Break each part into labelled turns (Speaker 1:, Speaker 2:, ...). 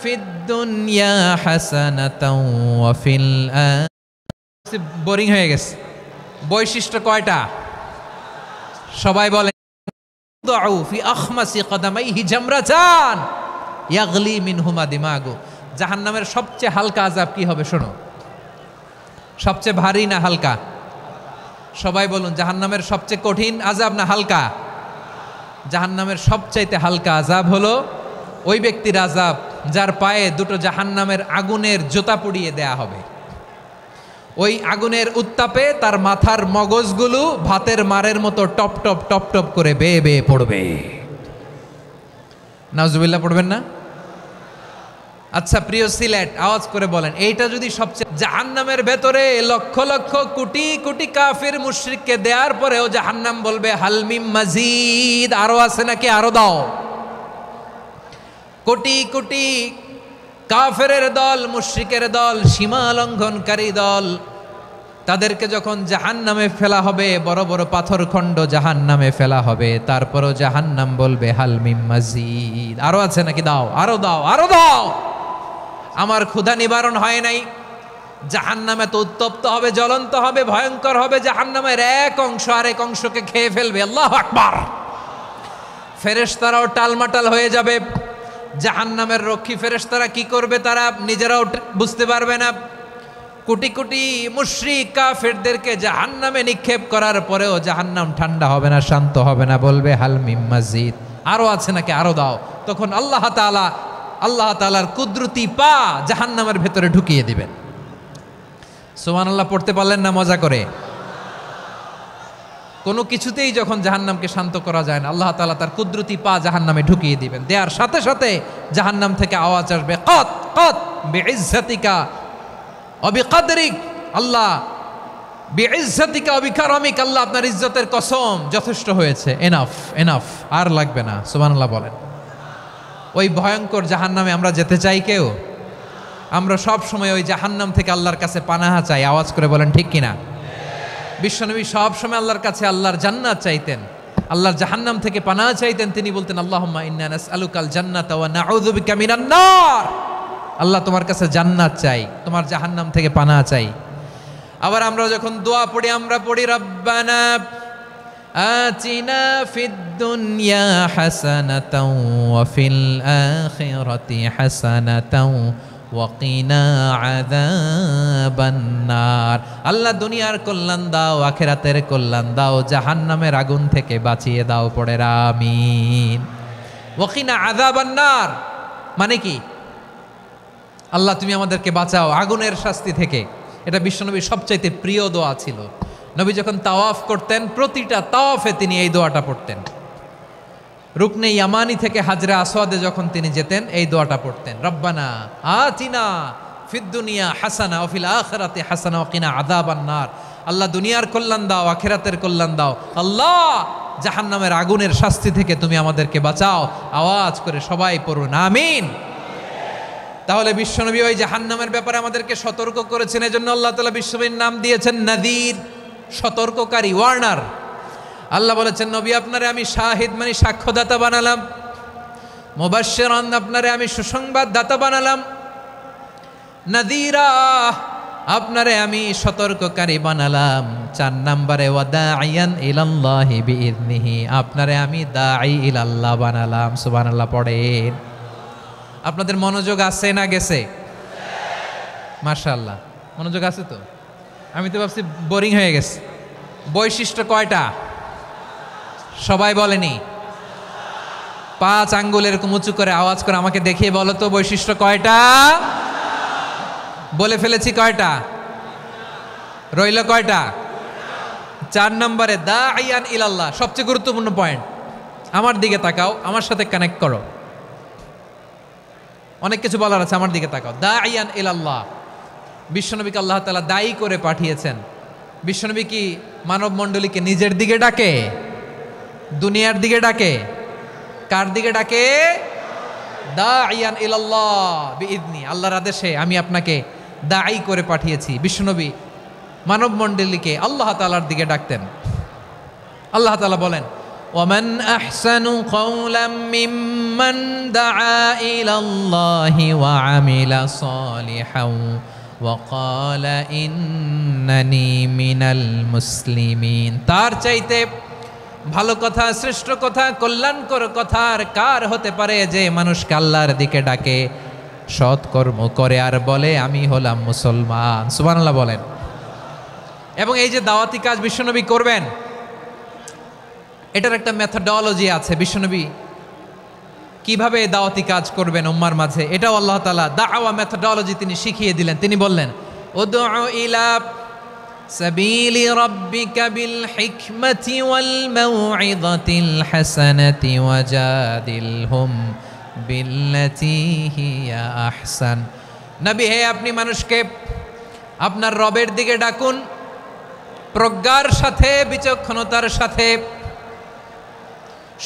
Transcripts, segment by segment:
Speaker 1: ফিদ দুনিয়া হাসানাতাও ওয়া ফিল বোরিং হয়ে গেছে। বৈশিষ্ট্য কয়টা সবাই বলেন? দাউ ফি আখমাসি কদামাইহি জামরাতান ইয়াগলি মিনহুমা দিমাগু। জাহান্নামের সবচেয়ে হালকা আযাব কি হবে শোনো? সবচেয়ে ভারী না হালকা? সবাই বলুন, জাহান্নামের সবচেয়ে কঠিন আযাব না হালকা? জাহান্নামের সবচাইতে হালকা আযাব হলো ওই ব্যক্তির আযাব যার পায়ে দুটো জাহান্নামের আগুনের জোতা পুড়িয়ে দেয়া হবে। ওই আগুনের উত্তাপে তার মাথার মগজগুলো ভাতের মারের মতো টপ টপ টপ টপ করে বেয়ে বেয়ে পড়বে। নাউজুবিল্লাহ পড়বেন না? আচ্ছা প্রিয় সিলেট, আওয়াজ করে বলেন, এইটা যদি সবচেয়ে জাহান্নামের ভেতরে লক্ষ লক্ষ কোটি কোটি কাফির মুশরিককে দেওয়ার পরেও জাহান্নাম বলবে হালমিম মাজিদ, আরো আছে নাকি, আরো দাও। কোটি কোটি কাফেরের দল, মুশরিকের দল, সীমা লঙ্ঘনকারী দল, তাদেরকে যখন জাহান্নামে ফেলা হবে, বড় বড় পাথর খণ্ড জাহান্নামে ফেলা হবে, তারপরও জাহান্নাম বলবে হালমিম মাজিদ, আরো আছে নাকি, দাও, আরো দাও, আরো দাও। আমার ক্ষুধা নিবারণ হয় নাই। জাহান্নামে তো উত্তপ্ত হবে, জ্বলন্ত হবে, ভয়ঙ্কর হবে। জাহান্নামের এক অংশ আরেক অংশকে খেয়ে ফেলবে। আল্লাহু আকবার। ফেরেশতারাও টালমাটাল হয়ে যাবে। জাহান্নামের রক্ষী ফেরেশতারা কি করবে তারা নিজেরাও বুঝতে পারবে না। কোটি কোটি মুশরিক কাফেরদেরকে জাহান্নামে নিক্ষেপ করার পরেও জাহান্নাম ঠান্ডা হবে না, শান্ত হবে না, বলবে হালমিম মাজিদ, আরো আছে নাকি, আরো দাও। তখন আল্লাহ তাআলার কুদরতি পা জাহান্নামের ভেতরে ঢুকিয়ে দিবেন। সুবহানাল্লাহ পড়তে পারলেন না মজা করে? কোনো কিছুতেই যখন জাহান্নামকে শান্ত করা যায় না, আল্লাহ তাআলা তার কুদরতি পা জাহান্নামে ঢুকিয়ে দিবেন। দেওয়ার সাথে সাথে জাহান্নাম থেকে আওয়াজ আসবে, কত কত বিইজ্জাতিকা ওয়া বিকদরিক, আল্লাহ বিইজ্জাতিকা ওয়া বিকারামিক, আল্লাহ আপনার ইজ্জতের কসম, যথেষ্ট হয়েছে, এনাফ এনাফ, আর লাগবে না। সুবহানাল্লাহ বলেন। ওই ভয়ঙ্কর জাহান্নামে আমরা যেতে চাই কেউ? আমরা সব সময় ওই জাহান্নাম থেকে আল্লাহর কাছে পানাহা চাই। আওয়াজ করে বলেন ঠিক কিনা? বিশ্বনবী সব সময় আল্লাহর কাছে আল্লাহর জান্নাত চাইতেন, আল্লাহর জাহান্নাম থেকে পানাহা চাইতেন। তিনি বলতেন আল্লাহুম্মা ইন্না নাসআলুকাল জান্নাতা ওয়া নাউযু বিকা মিনান নার। আল্লাহ তোমার কাছে জান্নাত চাই, তোমার জাহান্নাম থেকে পানাহা চাই। আবার আমরা যখন দোয়া পড়ি, আমরা পড়ি রব্বানা আতিনা ফিদ দুনিয়া হাসানাতাও ওয়া ফিল আখিরাতি হাসানাতাও ওয়া কিনা আযাবান নার। আল্লাহ দুনিয়ার কল্যাণ দাও, আখিরাতের কল্যাণ দাও, জাহান্নামের আগুন থেকে বাঁচিয়ে দাও, পড়ে আমিন। ওয়া কিনা আযাবান নার মানে কি? আল্লাহ তুমি আমাদেরকে বাঁচাও আগুনের শাস্তি থেকে। এটা বিশ্বনবীর সবচাইতে প্রিয় দোয়া ছিল। নবী যখন তাওয়াফ করতেন, প্রতিটা তাওয়াফে তিনি এই দোয়াটা পড়তেন। রুকনে ইয়ামানি থেকে হাজরে আসওয়াদে যখন তিনি যেতেন, এই দোয়াটা পড়তেন, রব্বানা আতিনা ফিদ দুনিয়া হাসানা ওয়া ফিল আখিরাতি হাসানা ওয়া কিনা আযাবান নার। আল্লাহ দুনিয়ার কল্যাণ দাও, আখিরাতের কল্যাণ দাও, আল্লাহ জাহান্নামের আগুনের শাস্তি থেকে তুমি আমাদেরকে বাঁচাও। আওয়াজ করে সবাই পড়ুন আমিন। তাহলে বিশ্বনবী ওই জাহান্নামের ব্যাপারে আমাদেরকে সতর্ক করেছেন। এজন্য আল্লাহ তাআলা বিশ্বনবীর নাম দিয়েছেন নাযীর, সতর্ককারী, ওয়ার্নার। আল্লাহ বলেছেন নবী আপনারে আমি শাহিদ মানে সাক্ষ্যদাতা বানালাম, মুবাশশিরান আপনারে আমি সুসংবাদ দাতা বানালাম, নাযীরা আপনারে আমি সতর্ককারী বানালাম। 4 নম্বরে ওয়া দাঈয়ান ইলাল্লাহি বিইذনিহি, আপনারে আমি দাঈ ইলাল্লাহ বানালাম। সুবহানাল্লাহ পড়েন। আপনাদের মনোযোগ আছে না গেছে? মাশাআল্লাহ মনোযোগ আছে তো। আমি তো ভাবছি বোরিং হয়ে গেছে। বৈশিষ্ট্য কয়টা সবাই বলেনি? 5 আঙ্গুল এরকম উঁচু করে আওয়াজ করে আমাকে দেখিয়ে বলো তো বৈশিষ্ট্য কয়টা? বলে ফেলেছি কয়টা? রইল কয়টা? 4 নম্বরে দাঈয়ান ইলাল্লাহ, সবচেয়ে গুরুত্বপূর্ণ পয়েন্ট। আমার দিকে তাকাও, আমার সাথে কানেক্ট করো। অনেক কিছু বলার আছে, আমার দিকে তাকাও। দাঈয়ান ইলাল্লাহ, বিশ্বনবীকে আল্লাহ তাআলা দায়ী করে পাঠিয়েছেন। বিশ্বনবী কি মানব মণ্ডলীকে নিজের দিকে ডাকে? দুনিয়ার দিকে ডাকে? কার দিকে ডাকে? দাঈয়ান ইলাল্লাহ বিইذনি, আল্লাহর আদেশে আমি আপনাকে দায়ী করে পাঠিয়েছি। বিশ্বনবী মানব মণ্ডলীকে আল্লাহ তাআলার দিকে ডাকতেন। আল্লাহ তাআলা বলেন ومن أحسن قولا ممن دعا إلى الله وعمل صالحا وقال إنني من المسلمين তার চাইতে ভালো কথা, শ্রেষ্ঠ কথা, কল্যাণকর কথা আর কার হতে পারে যে মানুষকে আল্লাহর দিকে ডাকে, সৎকর্ম করে আর বলে আমি হলাম মুসলমান। সুবহানাল্লাহ বলেন। এবং এই যে দাওয়াতি কাজ বিশ্বনবী করবেন, এটার একটা মেথডোলজি আছে। বিশ্বনবী কিভাবে দাওয়াতি কাজ করবেন উম্মার মাঝে, এটাও আল্লাহ তাআলা দাওয়া মেথডোলজি তিনি শিখিয়ে দিলেন। তিনি বললেন উদউ ইলা সাবিলি রাব্বিকা বিল হিকমাতি ওয়াল মাউইযাতিল হাসানাতি ওয়াজাদিলহুম বিল্লাতি হিয়া আহসান। নবী হে, আপনি মানুষকে আপনার রবের দিকে ডাকুন প্রজ্ঞার সাথে, বিচক্ষণতার সাথে,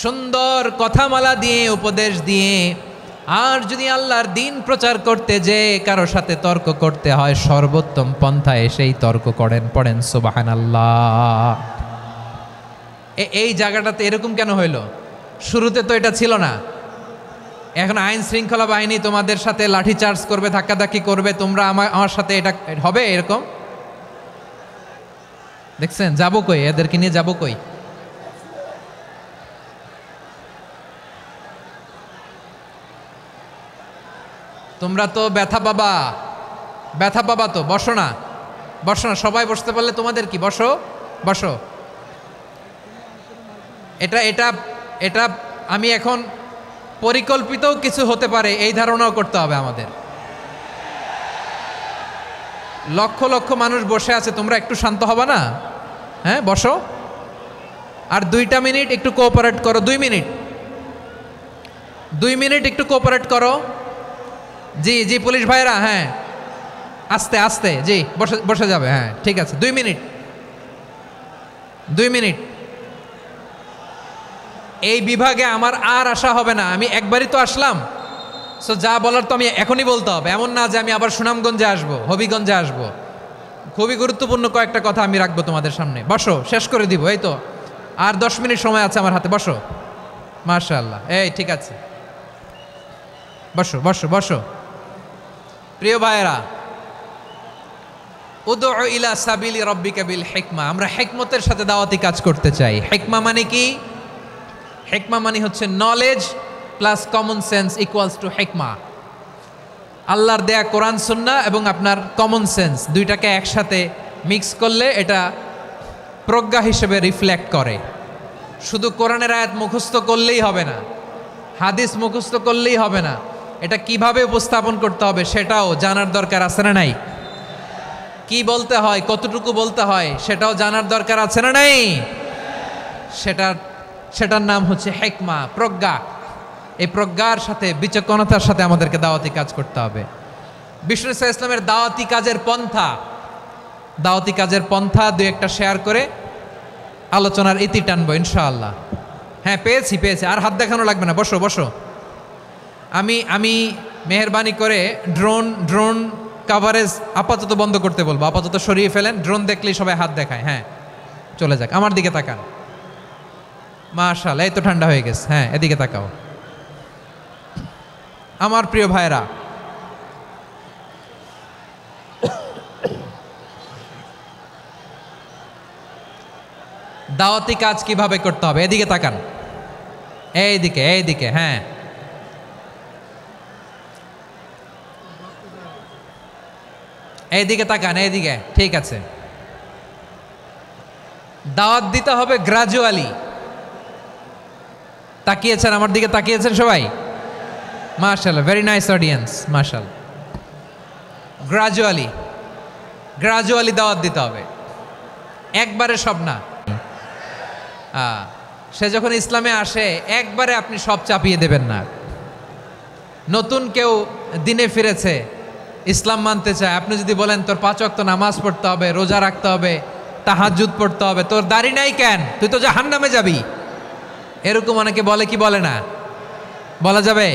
Speaker 1: সুন্দর কথামালা দিয়ে, উপদেশ দিয়ে। আর যদি আল্লাহর দিন প্রচার করতে যে কারো সাথে তর্ক করতে হয়, সর্বোত্তম পন্থায় সেই তর্ক করেন। পড়েন সুবহানাল্লাহ। এই জায়গাটাতে এরকম কেন হইল? শুরুতে তো এটা ছিল না। এখন আইন শৃঙ্খলা বাহিনী তোমাদের সাথে লাঠি চার্জ করবে, ধাক্কাধাক্কি করবে, তোমরা আমার সাথে এটা হবে এরকম? দেখছেন যাবো কই? এদেরকে নিয়ে যাবো কই? তোমরা তো ব্যথা পাবা, ব্যথা পাবা তো। বসো না, বসো না, সবাই বসতে পারলে তোমাদের কি? বসো বসো। এটা এটা এটা আমি এখন পরিকল্পিতও কিছু হতে পারে এই ধারণাও করতে হবে আমাদের। লক্ষ লক্ষ মানুষ বসে আছে, তোমরা একটু শান্ত হবা না? হ্যাঁ বসো। আর 2টা মিনিট একটু কোঅপারেট করো। 2 মিনিট, 2 মিনিট একটু কোঅপারেট করো। জি জি পুলিশ ভাইরা, হ্যাঁ আস্তে আস্তে, জি বসে বসে যাবে। হ্যাঁ ঠিক আছে, 2 মিনিট, 2 মিনিট। এই বিভাগে আমার আর আসা হবে না, আমি একবারই তো আসলাম। সো যা বলার তো আমি এখনই বলতে হবে, এমন না যে আমি আবার সুনামগঞ্জে আসবো, হবিগঞ্জে আসবো। খুবই গুরুত্বপূর্ণ কয়েকটা কথা আমি রাখবো তোমাদের সামনে। বসো, শেষ করে দিব। এই তো আর 10 মিনিট সময় আছে আমার হাতে। বসো। মাশাআল্লাহ, এই ঠিক আছে, বসো বসো বসো। প্রিয় ভাইয়েরা, উদউ ইলা সাবিলি রাব্বিকা বিল হিকমা, আমরা হিকমতের সাথে দাওয়াতি কাজ করতে চাই। হিকমা মানে কি? হিকমা মানে হচ্ছে knowledge plus common sense equals to হিকমা। আল্লাহর দেয়া কোরআন সুন্নাহ এবং আপনার কমন সেন্স, দুইটাকে একসাথে মিক্স করলে এটা প্রজ্ঞা হিসেবে রিফ্লেক্ট করে। শুধু কোরআনের আয়াত মুখস্থ করলেই হবে না, হাদিস মুখস্থ করলেই হবে না, এটা কিভাবে উপস্থাপন করতে হবে সেটাও জানার দরকার আছে না নাই? কি বলতে হয়, কতটুকু বলতে হয় সেটাও জানার দরকার আছে না নাই? সেটার নাম হচ্ছে হিকমা, প্রজ্ঞা। এই প্রজ্ঞার সাথে, বিচক্ষণতার সাথে আমাদেরকে দাওয়াতি কাজ করতে হবে। বিষ্ণু ইসলামের দাওয়াতি কাজের পন্থা 2-1টা শেয়ার করে আলোচনার ইতি টানবো ইনশাআল্লাহ। হ্যাঁ পেয়েছি, আর হাত দেখানো লাগবে না। বসো বসো। আমি মেহেরবানি করে ড্রোন কাভারেজ আপাতত বন্ধ করতে বলবো, আপাতত সরিয়ে ফেলেন। ড্রোন দেখলেই সবাই হাত দেখায়। হ্যাঁ চলে যাক, আমার দিকে তাকান। মাশাআল্লাহ, এই তো ঠান্ডা হয়ে গেছে। হ্যাঁ এদিকে তাকাও। আমার প্রিয় ভাইরা, দাওয়াতি কাজ কিভাবে করতে হবে এদিকে তাকান। এইদিকে, হ্যাঁ এইদিকে তাকান, এইদিকে, ঠিক আছে। দাওয়াত দিতে হবে গ্রাজুয়ালি। তাকিয়েছেন আমার দিকে, তাকিয়েছেন সবাই? মাশাআল্লাহ, ভেরি নাইস অডিয়েন্স, মাশাআল্লাহ। গ্রাজুয়ালি দাওয়াত দিতে হবে, একবারে সব না। সে যখন ইসলামে আসে একবারে আপনি সব চাপিয়ে দেবেন না। নতুন কেউ দিনে ফিরেছে, ইসলাম মানতে চায়, আপনি যদি বলেন তোর 5 ওয়াক্ত নামাজ পড়তে হবে, রোজা রাখতে হবে, তাহাজ্জুদ পড়তে হবে, তোর দাড়ি নাই কেন, তুই তো জাহান্নামে যাবি, এরকম অনেকে বলে কি বলে না? বলা যাবে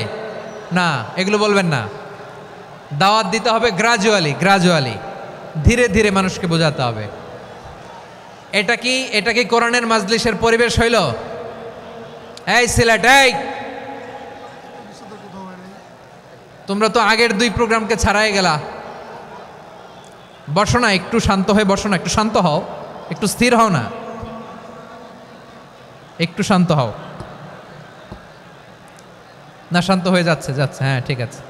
Speaker 1: না, এগুলো বলবেন না। দাওয়াত দিতে হবে গ্রাজুয়ালি, ধীরে ধীরে মানুষকে বোঝাতে হবে। এটা কি কোরআনের মাজলিসের পরিবেশ হইল? এই সিলেট, এই তোমরা তো আগের 2 প্রোগ্রামকে ছাড়াই গেলা। বসো না, একটু শান্ত হয়ে বসো না, একটু শান্ত হও, একটু স্থির হও না, একটু শান্ত হও না। শান্ত হয়ে যাচ্ছে, হ্যাঁ ঠিক আছে।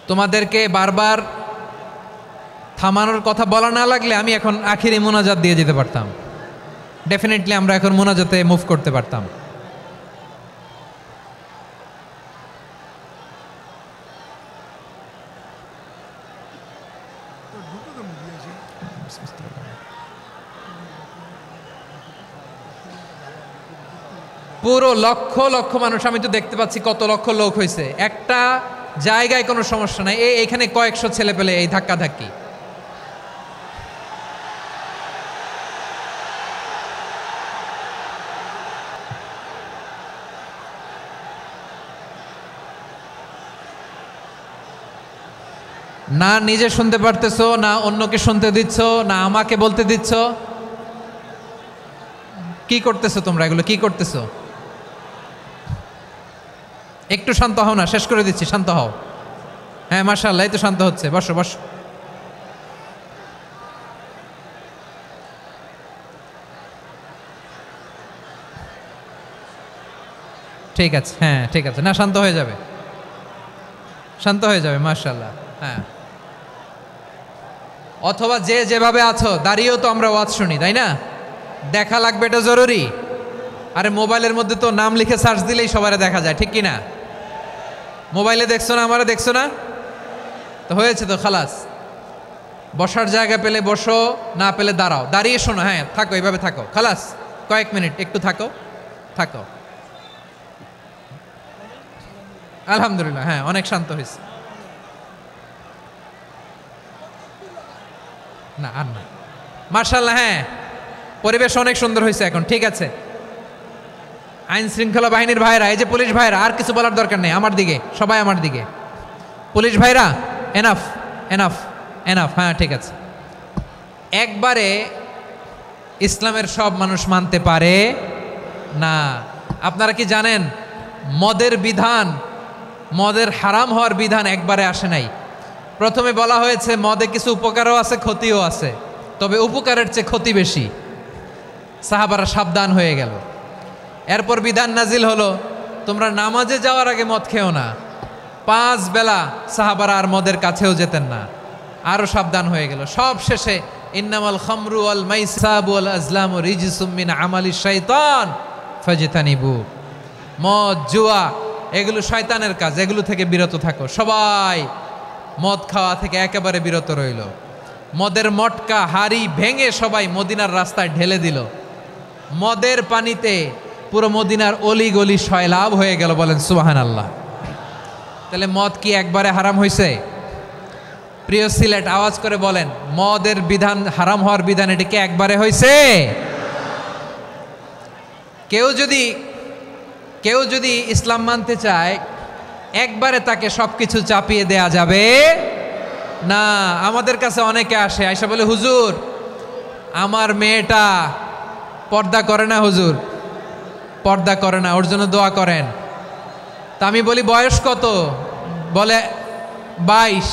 Speaker 1: তোমাদেরকে বারবার থামানোর কথা বলা না লাগলে আমি এখন আখিরি মোনাজাত দিয়ে যেতে পারতাম। ডেফিনেটলি আমরা এখন মোনাজাতে মুভ করতে পারতাম। পুরো লক্ষ লক্ষ মানুষ, আমি তো দেখতে পাচ্ছি কত লক্ষ লোক হয়েছে একটা জায়গায়, কোনো সমস্যা নাই। এখানে কয়েকশো ছেলে পেলে এই ধাক্কা ধাক্কি। না নিজে শুনতে পারতেছো, না অন্যকে শুনতে দিচ্ছ, না আমাকে বলতে দিচ্ছ। কি করতেছো তোমরা, এগুলো কি করতেছো? একটু শান্ত হও না, শেষ করে দিচ্ছি, শান্ত হও। হ্যাঁ মাশাআল্লাহ, এই তো শান্ত হচ্ছে। বসো বসো। ঠিক আছে, হ্যাঁ ঠিক আছে, না শান্ত হয়ে যাবে, শান্ত হয়ে যাবে, মাশাআল্লাহ। হ্যাঁ, অথবা যে যেভাবে আছো দাঁড়িয়েও তো আমরা ওয়াজ শুনি, তাই না? দেখা লাগবে, এটা জরুরি। আরে মোবাইলের মধ্যে তো নাম লিখে সার্চ দিলেই সবারে দেখা যায়, ঠিক কি না? মোবাইলে দেখছো না, আমারে দেখছো না, তো হয়েছে তো, খালাস। বসার জায়গা পেলে বসো, না পেলে দাঁড়াও, দাঁড়িয়ে শোনো। হ্যাঁ থাকো, এইভাবে থাকো, খালাস। কয়েক মিনিট একটু থাকো, থাকো। আলহামদুলিল্লাহ, হ্যাঁ অনেক শান্ত হয়েছে। না আর না, মাশাআল্লাহ। হ্যাঁ পরিবেশ অনেক সুন্দর হয়েছে এখন, ঠিক আছে। আইন শৃঙ্খলা বাহিনীর ভাইরা, এই যে পুলিশ ভাইরা, আর কিছু বলার দরকার নেই, আমার দিকে সবাই, আমার দিকে। পুলিশ ভাইরা এনাফ, এনাফ, এনাফ। হ্যাঁ ঠিক আছে। একবারে ইসলামের সব মানুষ মানতে পারে না। আপনারা কি জানেন মদের বিধান, মদের হারাম হওয়ার বিধান একবারে আসে নাই। প্রথমে বলা হয়েছে মদে কিছু উপকারও আছে, ক্ষতিও আছে, তবে উপকারের চেয়ে ক্ষতি বেশি। সাহাবারা সাবধান হয়ে গেল। এরপর বিধান নাজিল হলো, তোমরা নামাজে যাওয়ার আগে মদ খেও না। 5 বেলা সাহাবারা আর মদের কাছেও যেতেন না, আরো সাবধান হয়ে গেল। সব শেষে ইন্নামাল খামরু ওয়াল মাইসাবু ওয়াল আজলামু রিজসুম মিন আমালিশ শাইতান ফাজতানিবু। মদ, জুয়া এগুলো শয়তানের কাজ, এগুলো থেকে বিরত থাকো। সবাই মদ খাওয়া থেকে একেবারে বিরত রইল। মদের মটকা হাড়ি ভেঙে সবাই মদিনার রাস্তায় ঢেলে দিল। মদের পানিতে পুরো মদিনার অলি গলি সয়লাভ হয়ে গেল। বলেন সুবহানাল্লাহ। তাহলে মদ কি একবারে হারাম হয়েছে? প্রিয় সিলেট, আওয়াজ করে বলেন, মদের বিধান, হারাম হওয়ার বিধান এটা কি একবারে হয়েছে? কেউ যদি ইসলাম মানতে চায়, একবারে তাকে সবকিছু চাপিয়ে দেয়া যাবে না। আমাদের কাছে অনেকে আসে, আয়সা বলে, হুজুর আমার মেয়েটা পর্দা করে না, হুজুর পর্দা করে না, ওর জন্য দোয়া করেন। তা আমি বলি বয়স কত? বলে 22।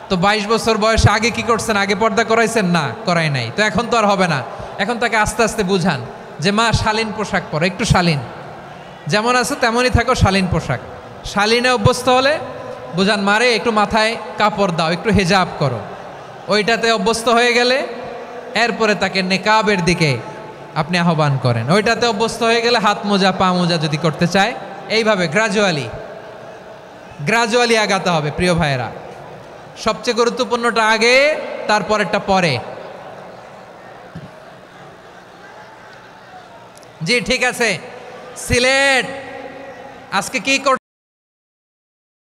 Speaker 1: তো 22 বছর বয়সে আগে কি করছেন? আগে পর্দা করাইছেন? না, করাই নাই। তো এখন তো আর হবে না। এখন তাকে আস্তে আস্তে বুঝান যে মা শালীন পোশাক পরো, একটু শালীন, যেমন আছে তেমনই থাকো, শালীন পোশাক। শালীনে অভ্যস্ত হলে বুঝান, মারে একটু মাথায় কাপড় দাও, একটু হেজাব করো। ওইটাতে অভ্যস্ত হয়ে গেলে এরপরে তাকে নেকাবের দিকে আপনি আহ্বান করেন। ওইটাতে অভ্যস্ত হয়ে গেলে হাত মোজা, পা মোজা যদি করতে চায়, এইভাবে গ্রাজুয়ালি আগাতে হবে। প্রিয় ভাইয়েরা, সবচেয়ে গুরুত্বপূর্ণটা আগে, তারপরেরটা পরে। জি ঠিক আছে। সিলেট আজকে কি